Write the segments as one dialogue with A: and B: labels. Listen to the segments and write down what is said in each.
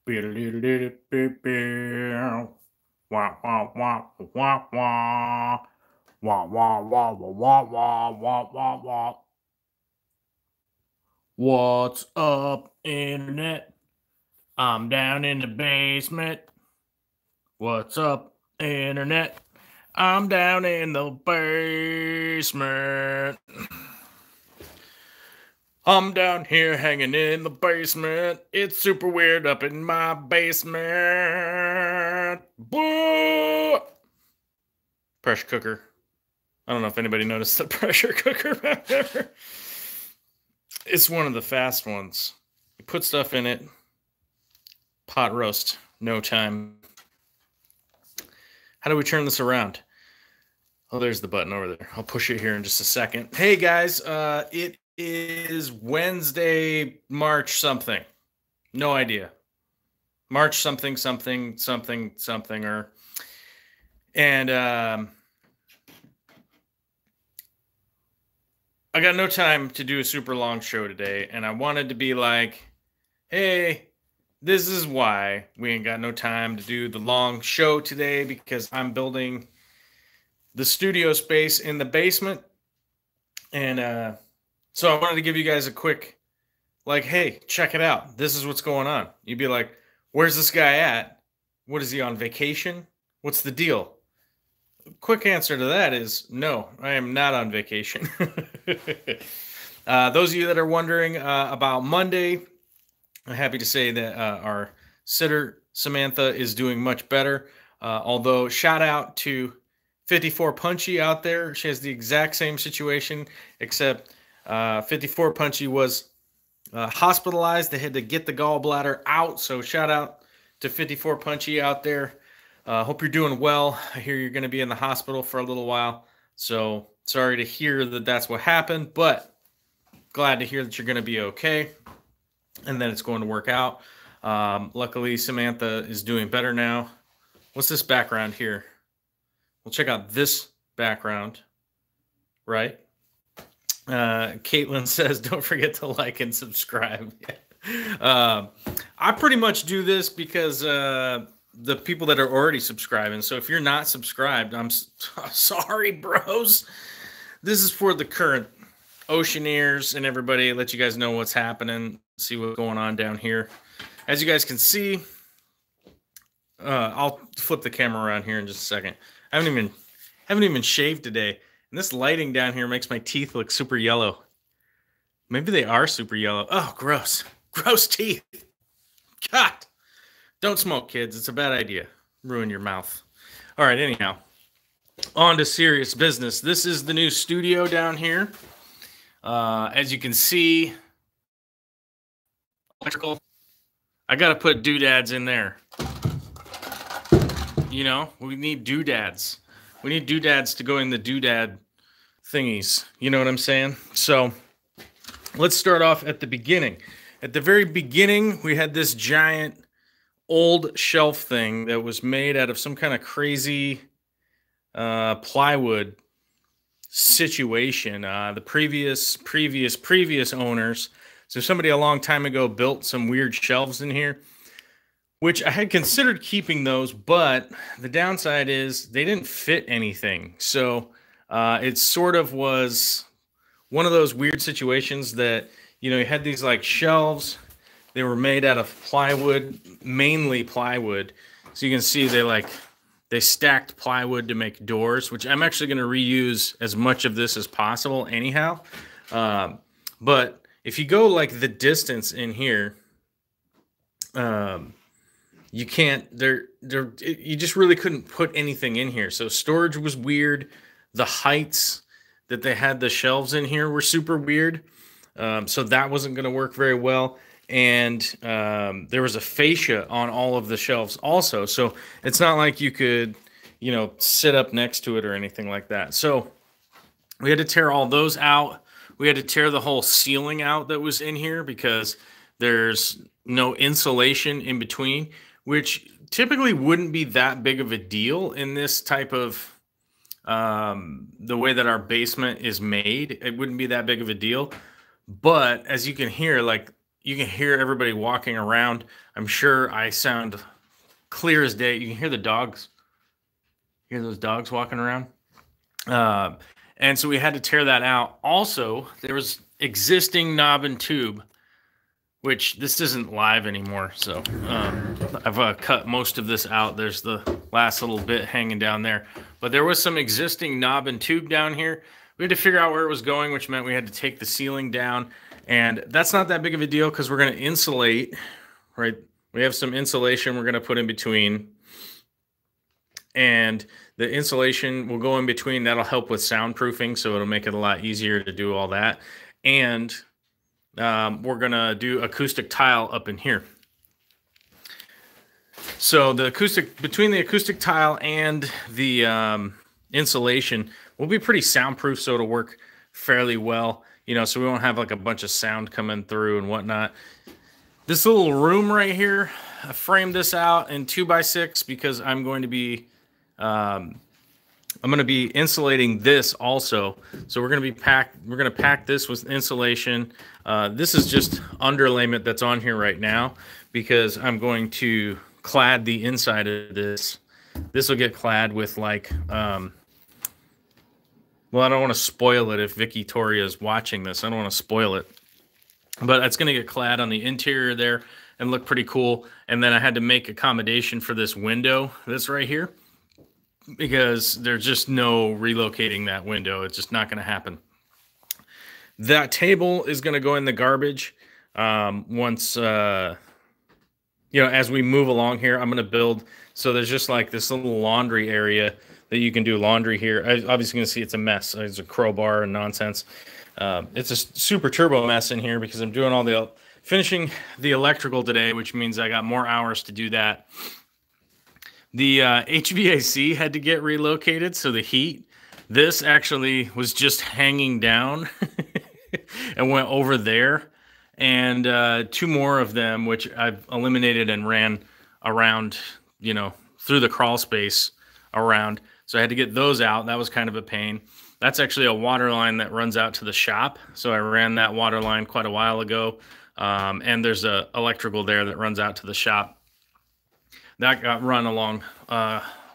A: Wah, wah, wah, wah, wah. Wah, wah, wah, wah, wah, wah, wah, wah. What's up, internet? I'm down in the basement. What's up, internet? I'm down in the basement. I'm down here hanging in the basement. It's super weird up in my basement. Boo! Pressure cooker. I don't know if anybody noticed the pressure cooker back there. It's one of the fast ones. You put stuff in it, pot roast, no time. How do we turn this around? Oh, there's the button over there. I'll push it here in just a second. Hey guys, it is Wednesday, March something. No idea. March something, or and I got no time to do a super long show today, and I wanted to be like, hey, this is why we ain't got no time to do the long show today, because I'm building the studio space in the basement. And so I wanted to give you guys a quick, like, hey, check it out. This is what's going on. You'd be like, where's this guy at? What is he, on vacation? What's the deal? Quick answer to that is no, I am not on vacation. Those of you that are wondering about Monday, I'm happy to say that our sitter, Samantha, is doing much better. Although, shout out to 54 Punchy out there. She has the exact same situation, except 54 Punchy was hospitalized. They had to get the gallbladder out. So shout out to 54 Punchy out there. Hope you're doing well. I hear you're going to be in the hospital for a little while. So sorry to hear that that's what happened, but glad to hear that you're going to be okay and that it's going to work out. Luckily, Samantha is doing better now. What's this background here? We'll check out this background, right? Caitlin says, don't forget to like and subscribe. I pretty much do this because the people that are already subscribing. So if you're not subscribed, I'm sorry, bros. This is for the current Oceaneers and everybody. Let you guys know what's happening, see what's going on down here. As you guys can see, I'll flip the camera around here in just a second. I haven't even shaved today, and this lighting down here makes my teeth look super yellow. Maybe they are super yellow. Oh, gross. Gross teeth. God. Don't smoke, kids. It's a bad idea. Ruin your mouth. All right, anyhow. On to serious business. This is the new studio down here. As you can see, electrical. I got to put doodads in there. You know, we need doodads. We need doodads to go in the doodad thingies. You know what I'm saying? So let's start off at the beginning. At the very beginning, we had this giant old shelf thing that was made out of some kind of crazy plywood situation. The previous owners, so somebody a long time ago built some weird shelves in here, which I had considered keeping those, but the downside is they didn't fit anything. So it sort of was one of those weird situations that, you know, you had these like shelves. They were made out of plywood, mainly plywood. So you can see they stacked plywood to make doors, which I'm actually going to reuse as much of this as possible anyhow. But if you go like the distance in here, you can't, you just really couldn't put anything in here. So storage was weird. The heights that they had the shelves in here were super weird. So that wasn't going to work very well. And there was a fascia on all of the shelves also. So it's not like you could, you know, sit up next to it or anything like that. So we had to tear all those out. We had to tear the whole ceiling out that was in here because there's no insulation in between, which typically wouldn't be that big of a deal in this type of the way that our basement is made. It wouldn't be that big of a deal. But as you can hear, like, you can hear everybody walking around. I'm sure I sound clear as day. You can hear the dogs. Hear those dogs walking around. And so we had to tear that out. Also, there was existing knob and tube, which this isn't live anymore. So I've cut most of this out. There's the last little bit hanging down there. But there was some existing knob and tube down here. We had to figure out where it was going, which meant we had to take the ceiling down. And that's not that big of a deal because we're going to insulate, right? We have some insulation we're going to put in between. And the insulation will go in between. That'll help with soundproofing, so it'll make it a lot easier to do all that. And we're going to do acoustic tile up in here. So the acoustic, between the acoustic tile and the insulation will be pretty soundproof, so it'll work fairly well, you know, so we won't have like a bunch of sound coming through and whatnot. This little room right here, I framed this out in 2x6 because I'm going to be insulating this also. So we're going to pack this with insulation. This is just underlayment that's on here right now because I'm going to clad the inside of this. This will get clad with like, well, I don't want to spoil it if Vicky Toria is watching this. I don't want to spoil it. But it's going to get clad on the interior there and look pretty cool. And then I had to make accommodation for this window that's right here because there's just no relocating that window. It's just not going to happen. That table is going to go in the garbage once, you know, as we move along here. I'm going to build, so there's just like this little laundry area that you can do laundry here. I obviously going to see it's a mess. There's a crowbar and nonsense. It's a super turbo mess in here because I'm doing all the finishing the electrical today, which means I got more hours to do that. The HVAC had to get relocated, so the heat, this actually was just hanging down and went over there. And 2 more of them, which I've eliminated and ran around, you know, through the crawl space around. So I had to get those out. That was kind of a pain. That's actually a water line that runs out to the shop. So I ran that water line quite a while ago. And there's a electrical there that runs out to the shop. That got run along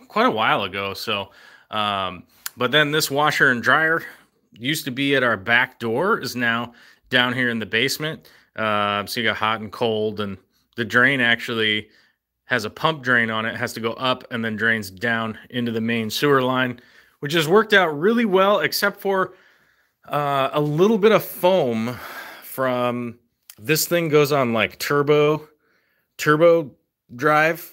A: quite a while ago. So, but then this washer and dryer used to be at our back door, is now down here in the basement. So you got hot and cold, and the drain actually has a pump drain on it. It has to go up and then drains down into the main sewer line, which has worked out really well, except for a little bit of foam from this thing goes on like turbo drive,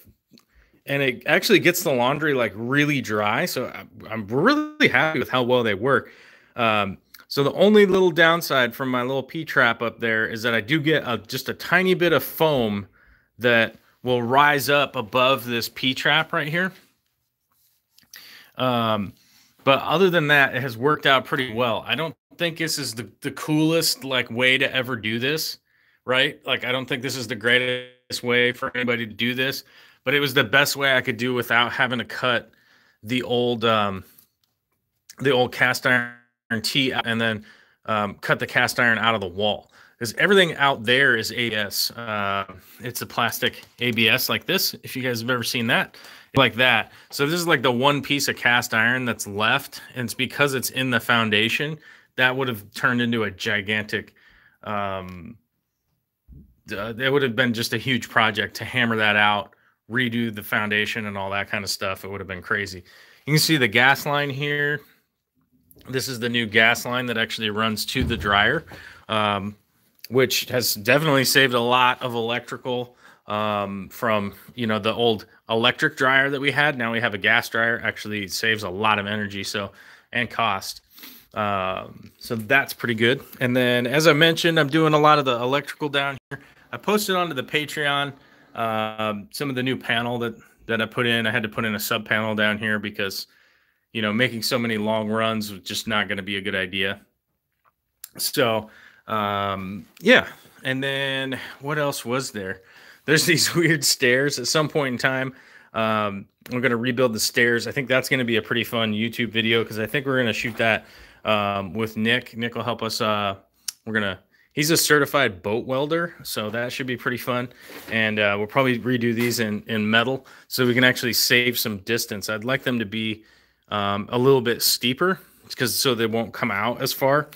A: and it actually gets the laundry like really dry. So I'm really happy with how well they work. So the only little downside from my little P-trap up there is that I do get just a tiny bit of foam that will rise up above this P-trap right here. But other than that, it has worked out pretty well. I don't think this is the coolest like way to ever do this, right? Like, I don't think this is the greatest way for anybody to do this, but it was the best way I could do without having to cut the old cast iron tee and then cut the cast iron out of the wall. Because everything out there is ABS. It's a plastic ABS like this, if you guys have ever seen that. Like that. So this is like the one piece of cast iron that's left, and it's because it's in the foundation. That would have turned into a gigantic, it would have been just a huge project to hammer that out, redo the foundation and all that kind of stuff. It would have been crazy. You can see the gas line here. This is the new gas line that actually runs to the dryer, which has definitely saved a lot of electrical from, you know, the old electric dryer that we had. Now we have a gas dryer. Actually saves a lot of energy, so, and cost. So that's pretty good. And then, as I mentioned, I'm doing a lot of the electrical down here. I posted onto the Patreon some of the new panel that I put in. I had to put in a sub panel down here because, you know, making so many long runs was just not going to be a good idea. So, yeah. And then what else was there? There's these weird stairs. At some point in time, we're going to rebuild the stairs. I think that's going to be a pretty fun YouTube video because I think we're going to shoot that with Nick. Nick will help us. We're going to He's a certified boat welder, so that should be pretty fun. And we'll probably redo these in metal so we can actually save some distance. I'd like them to be a little bit steeper because so they won't come out as far.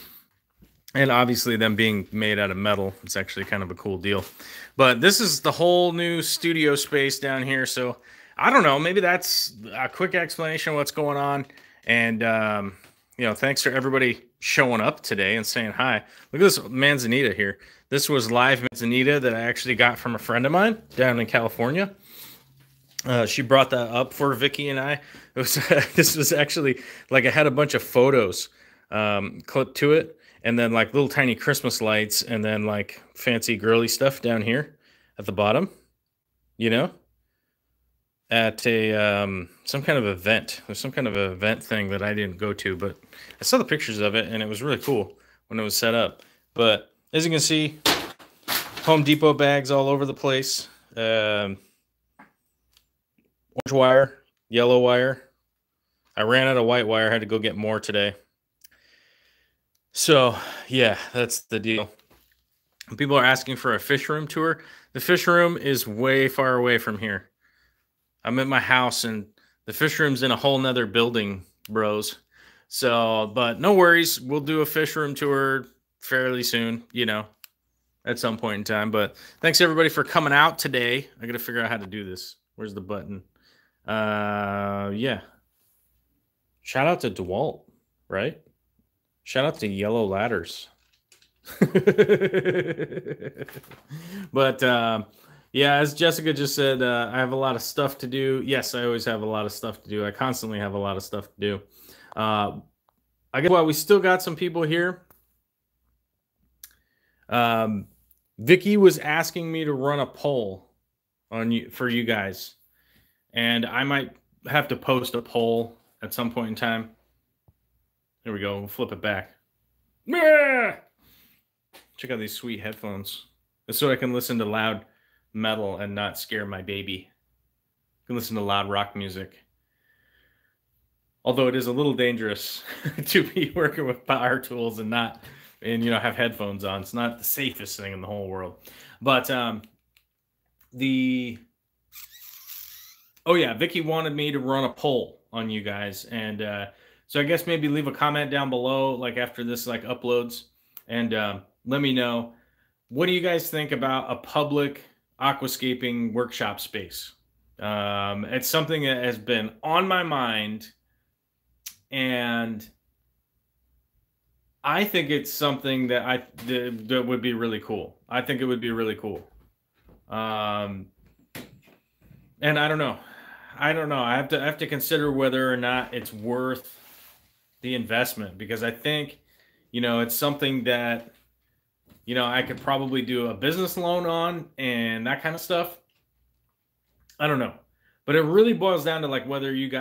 A: And obviously them being made out of metal, it's actually kind of a cool deal. But this is the whole new studio space down here. So I don't know, maybe that's a quick explanation of what's going on. And, you know, thanks for everybody showing up today and saying hi. Look at this manzanita here. This was live manzanita that I actually got from a friend of mine down in California. She brought that up for Vicky and I. It was this was actually like I had a bunch of photos clipped to it, and then like little tiny Christmas lights, and then like fancy girly stuff down here at the bottom. You know, at a some kind of event. There's some kind of event thing that I didn't go to, but I saw the pictures of it, and it was really cool when it was set up. But as you can see, Home Depot bags all over the place. Orange wire, yellow wire. I ran out of white wire. I had to go get more today. So, yeah, that's the deal. People are asking for a fish room tour. The fish room is way far away from here. I'm at my house, and the fish room's in a whole nother building, bros. So, but no worries. We'll do a fish room tour fairly soon, you know, at some point in time. But thanks, everybody, for coming out today. I got to figure out how to do this. Where's the button? Yeah. Shout out to DeWalt, right? Shout out to Yellow Ladders. But yeah, as Jessica just said, I have a lot of stuff to do. Yes, I always have a lot of stuff to do. I constantly have a lot of stuff to do. I guess we still got some people here. Vicky was asking me to run a poll on you for you guys, and I might have to post a poll at some point in time. There we go. We'll flip it back. Yeah! Check out these sweet headphones. That's so I can listen to loud metal and not scare my baby. I can listen to loud rock music. Although it is a little dangerous to be working with power tools and you know, have headphones on. It's not the safest thing in the whole world. But oh yeah, Vicky wanted me to run a poll on you guys, and so I guess maybe leave a comment down below, like after this like uploads, and let me know, what do you guys think about a public aquascaping workshop space? It's something that has been on my mind, and I think it's something that that would be really cool. I think it would be really cool. And I don't know. I have to consider whether or not it's worth the investment, because I think, you know, it's something that, you know, I could probably do a business loan on and that kind of stuff. I don't know, but it really boils down to like whether you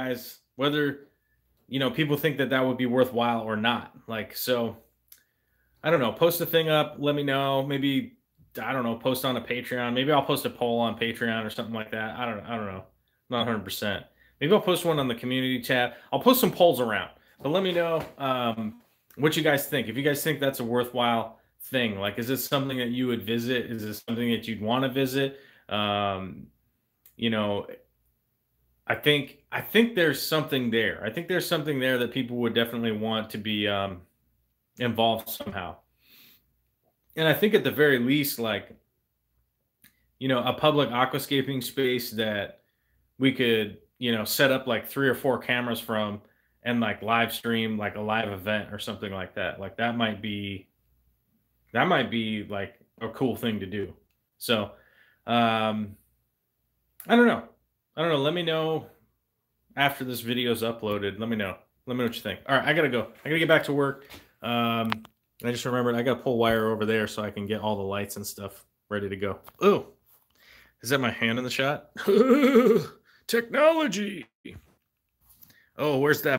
A: know, people think that would be worthwhile or not. Like, so I don't know, post a thing up, let me know. Maybe, I don't know, post on a Patreon. Maybe I'll post a poll on Patreon or something like that. I don't know. Not 100%. Maybe I'll post one on the community chat. I'll post some polls around, but let me know what you guys think. If you guys think that's a worthwhile thing, like, is this something that you would visit? Is this something that you'd want to visit? You know, I think there's something there. I think there's something there that people would definitely want to be involved somehow. And I think at the very least, like, you know, a public aquascaping space that we could, you know, set up like 3 or 4 cameras from and like live stream like a live event or something like that. Like that might be like a cool thing to do. So, I don't know. Let me know after this video is uploaded. Let me know what you think. All right, I gotta go. I gotta get back to work. I just remembered I gotta pull wire over there so I can get all the lights and stuff ready to go. Oh, is that my hand in the shot? Technology. Oh, where's that